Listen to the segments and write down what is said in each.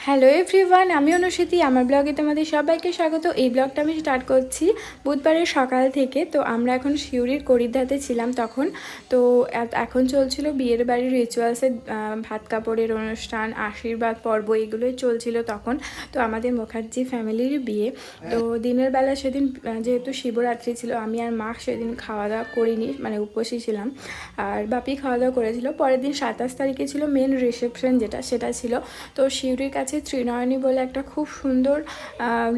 Hello everyone, আমি অনুষিতি। আমার ব্লগে তোমাদের সবাইকে স্বাগত। এই ব্লগটা আমি স্টার্ট করছি বুধবারের সকাল থেকে। তো আমরা এখন সিউড়ির করিদাতে ছিলাম তখন। তো এখন চলছিল বিয়ের বাড়ির রিচুয়ালসের ভাত কাপড়ের অনুষ্ঠান, আশীর্বাদ পর্ব, এগুলোই চলছিল তখন। তো আমাদের মুখার্জি ফ্যামিলির বিয়ে। তো দিনের বেলা সেদিন যেহেতু শিবরাত্রি ছিল, আমি আর মা সেদিন খাওয়া দাওয়া করিনি, মানে উপোসই ছিলাম। আর বাপি খাওয়া দাওয়া করেছিল। পরের দিন 27 তারিখে ছিল মেন রিসেপশন, সেটা ছিল। তো সিউড়ির কাছে ত্রিনয়নী বলে একটা খুব সুন্দর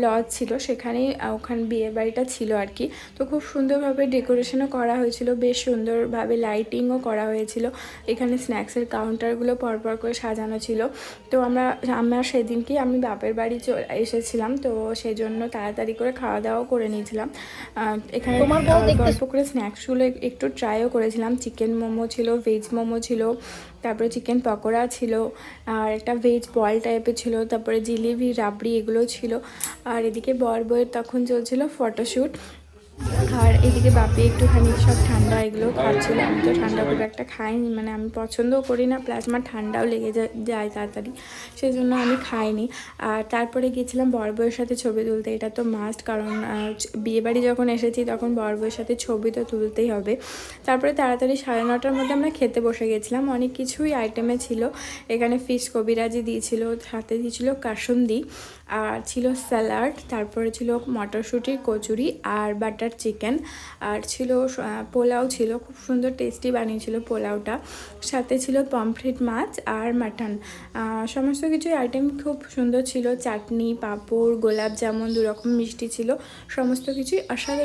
লজ ছিল, সেখানেই ওখানে বিয়ে বাড়িটা ছিল আর কি। তো খুব সুন্দরভাবে ডেকোরেশনও করা হয়েছিল, বেশ সুন্দরভাবে লাইটিংও করা হয়েছিল। এখানে স্ন্যাক্সের কাউন্টারগুলো পরপর করে সাজানো ছিল। তো আমরা সেদিনকেই আমি বাপের বাড়ি এসেছিলাম, তো সেই জন্য তাড়াতাড়ি করে খাওয়া দাওয়াও করে নিয়েছিলাম। এখানে গল্প করে স্ন্যাক্সগুলো একটু ট্রাইও করেছিলাম। চিকেন মোমো ছিল, ভেজ মোমো ছিল, তারপরে চিকেন পকোড়া ছিল, আর একটা ভেজ বল টাইপের ছিল, তারপরে জিলিপি, রাবড়ি, এগুলো ছিল। আর এদিকে বর বউয়ের তখন চলছিল ফটোশ্যুট। আর এদিকে বাপি একটুখানি সব ঠান্ডা এগুলো খাচ্ছিল। আমি তো ঠান্ডা খুব একটা খাইনি, মানে আমি পছন্দও করি না, প্লাস আমার ঠান্ডাও লেগে যায় তাড়াতাড়ি, সেই জন্য আমি খাইনি। আর তারপরে গিয়েছিলাম বর বউয়ের সাথে ছবি তুলতে। এটা তো মাস্ট, কারণ বিয়েবাড়ি যখন এসেছি তখন বর বউয়ের সাথে ছবি তো তুলতেই হবে। তারপরে তাড়াতাড়ি 9:30টার মধ্যে আমরা খেতে বসে গেছিলাম। অনেক কিছুই আইটেমে ছিল। এখানে ফিশ কবিরাজি দিয়েছিল, সাথে দিয়েছিল কাসুন্দি, আর ছিল স্যালাড, তারপরে ছিল মটরশুঁটির কচুরি আর বাটার চিকেন, আর ছিল পোলাও ছিল, খুব সুন্দর টেস্টি বানিয়েছিল পোলাওটা। সাথে ছিল পমফ্রেট মাছ আর মাটন। সমস্ত কিছু আইটেম খুব সুন্দর ছিল। চাটনি, পাঁপড়, গোলাপ জামুন, 2 রকম মিষ্টি ছিল, সমস্ত কিছুই অসাধারণ।